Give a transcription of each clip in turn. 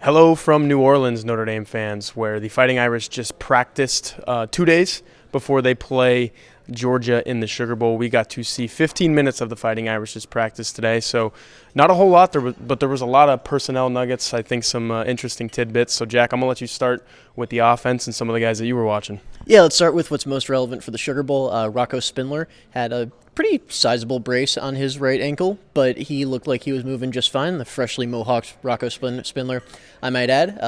Hello from New Orleans, Notre Dame fans, where the Fighting Irish just practiced 2 days before they play Georgia in the Sugar Bowl. We got to see 15 minutes of the Fighting Irish's practice today, so not a whole lot, but there was a lot of personnel nuggets, I think some interesting tidbits. So, Jack, I'm going to let you start with the offense and some of the guys that you were watching. Yeah, let's start with what's most relevant for the Sugar Bowl. Rocco Spindler had a pretty sizable brace on his right ankle, but he looked like he was moving just fine. The freshly mohawked Rocco Spindler, I might add.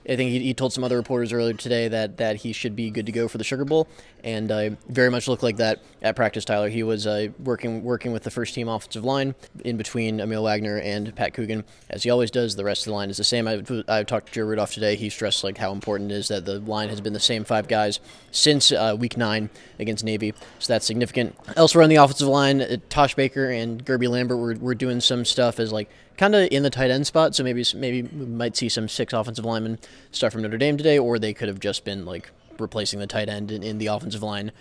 I think he told some other reporters earlier today that he should be good to go for the Sugar Bowl, and very much looked like that at practice. Tyler, he was working with the first team offensive line in between Emil Wagner and Pat Coogan, as he always does. The rest of the line is the same. I talked to Joe Rudolph today. He stressed like how important it is that the line has been the same five guys since Week 9 against Navy, so that's significant. Elsewhere on the offensive line, Tosh Baker and Gerby Lambert were doing some stuff as like kind of in the tight end spot, so maybe we might see some 6 offensive linemen start from Notre Dame today, or they could have just been like replacing the tight end in the offensive line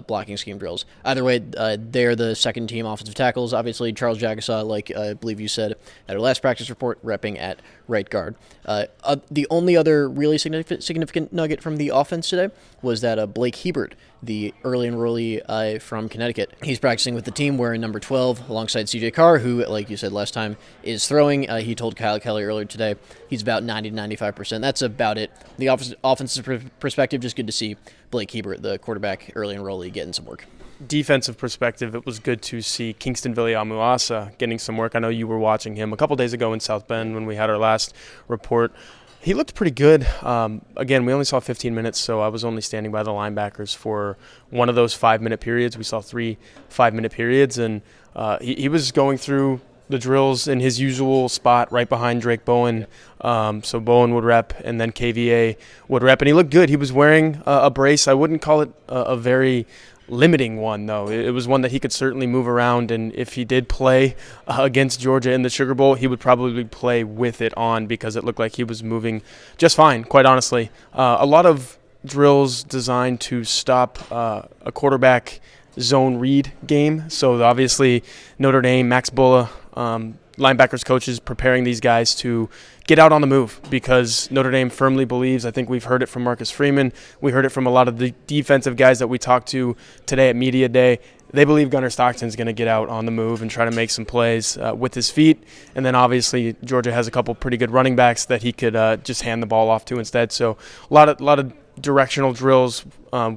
blocking scheme drills. Either way, they're the second team offensive tackles. Obviously, Charles Jagasaw, like I believe you said at our last practice report, repping at right guard. The only other really significant nugget from the offense today was that Blake Hebert, the early enrollee from Connecticut, he's practicing with the team wearing number 12 alongside CJ Carr, who, like you said last time, is throwing. He told Kyle Kelly earlier today he's about 90 to 95%. That's about it. The offensive perspective, just good to see Blake Hebert, the quarterback early enrollee, getting some work. Defensive perspective, it was good to see Kingston Viliamuasa getting some work. I know you were watching him a couple days ago in South Bend when we had our last report. He looked pretty good. Again, we only saw 15 minutes, so I was only standing by the linebackers for one of those 5-minute periods. We saw 3 5-minute periods, and he was going through the drills in his usual spot right behind Drake Bowen. So Bowen would rep, and then KVA would rep, and he looked good. He was wearing a brace. I wouldn't call it a very limiting one, though. It was one that he could certainly move around, and if he did play against Georgia in the Sugar Bowl, he would probably play with it on because it looked like he was moving just fine, quite honestly. A lot of drills designed to stop a quarterback zone read game. So obviously Notre Dame, Max Bulla, linebackers coaches preparing these guys to get out on the move because Notre Dame firmly believes, I think we've heard it from Marcus Freeman, we heard it from a lot of the defensive guys that we talked to today at Media Day, they believe Gunnar Stockton's going to get out on the move and try to make some plays with his feet. And then obviously Georgia has a couple pretty good running backs that he could just hand the ball off to instead. So a lot of directional drills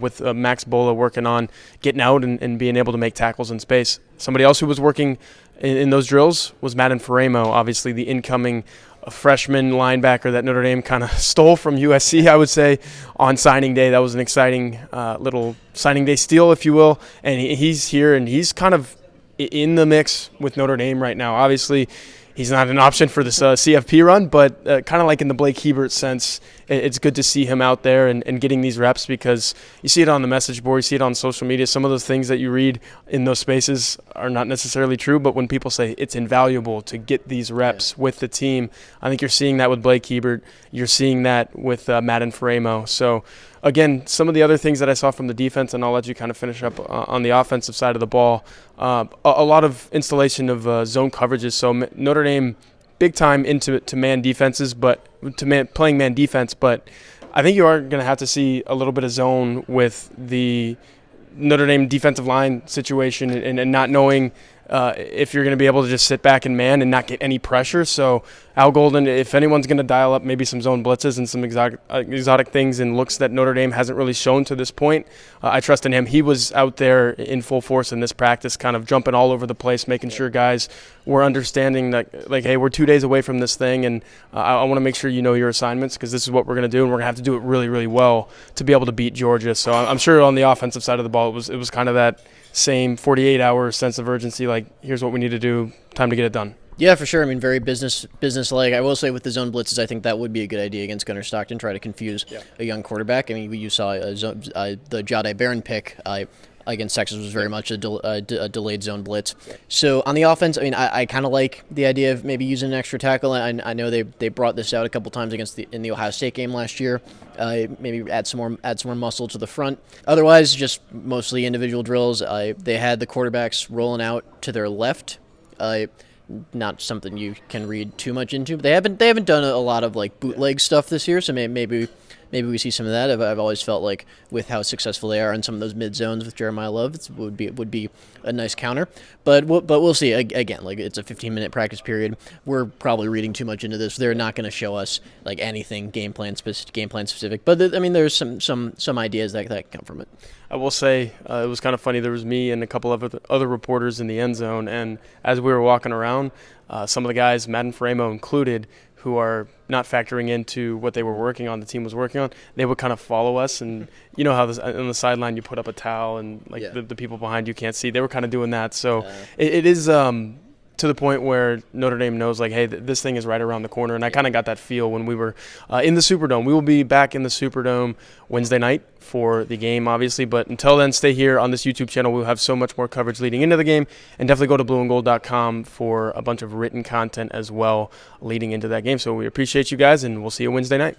with Max Bulla working on getting out and being able to make tackles in space. Somebody else who was working in those drills was Madden Faremo, obviously the incoming freshman linebacker that Notre Dame kind of stole from USC, I would say, on signing day. That was an exciting little signing day steal, if you will. And he's here, and he's kind of in the mix with Notre Dame right now. Obviously, he's not an option for this CFP run, but kind of like in the Blake Hebert sense, it's good to see him out there and getting these reps because you see it on the message board, you see it on social media. Some of those things that you read in those spaces are not necessarily true, but when people say it's invaluable to get these reps with the team, I think you're seeing that with Blake Hebert. You're seeing that with Madden Faremo. So, again, some of the other things that I saw from the defense, and I'll let you kind of finish up on the offensive side of the ball, a lot of installation of zone coverages. So Notre Dame big time into man defenses, but playing man defense. But I think you are going to have to see a little bit of zone with the Notre Dame defensive line situation and not knowing if you're going to be able to just sit back and man and not get any pressure. So Al Golden, if anyone's going to dial up maybe some zone blitzes and some exotic things and looks that Notre Dame hasn't really shown to this point, I trust in him. He was out there in full force in this practice, kind of jumping all over the place, making sure guys were understanding that, like, hey, we're 2 days away from this thing, and I want to make sure you know your assignments because this is what we're going to do, and we're going to have to do it really, really well to be able to beat Georgia. So I'm sure on the offensive side of the ball, it was kind of that same 48-hour sense of urgency, like, here's what we need to do, time to get it done. Yeah, for sure. I mean, very business-like. I will say with the zone blitzes, I think that would be a good idea against Gunnar Stockton, try to confuse a young quarterback. I mean, you saw the Jahdae Barron pick against Texas was very much a delayed zone blitz. So on the offense, I mean, I kind of like the idea of maybe using an extra tackle. I know they brought this out a couple times in the Ohio State game last year. Maybe add some more muscle to the front. Otherwise, just mostly individual drills. They had the quarterbacks rolling out to their left. not something you can read too much into. But they haven't done a lot of like bootleg stuff this year, so maybe we see some of that. I've always felt like with how successful they are in some of those mid zones with Jeremiah Love, it would be a nice counter. But we'll see. Again, like it's a 15-minute practice period. We're probably reading too much into this. They're not going to show us like anything game plan specific. But there's some ideas that come from it. I will say it was kind of funny. There was me and a couple of other reporters in the end zone, and as we were walking around, some of the guys, Matt and Framo included, who are not factoring into what they were working on, the team was working on, they would kind of follow us. And you know how on the sideline you put up a towel and the people behind you can't see. They were kind of doing that. So it is to the point where Notre Dame knows, like, hey, this thing is right around the corner. And I kind of got that feel when we were in the Superdome. We will be back in the Superdome Wednesday night for the game, obviously. But until then, stay here on this YouTube channel. We'll have so much more coverage leading into the game. And definitely go to blueandgold.com for a bunch of written content as well leading into that game. So we appreciate you guys, and we'll see you Wednesday night.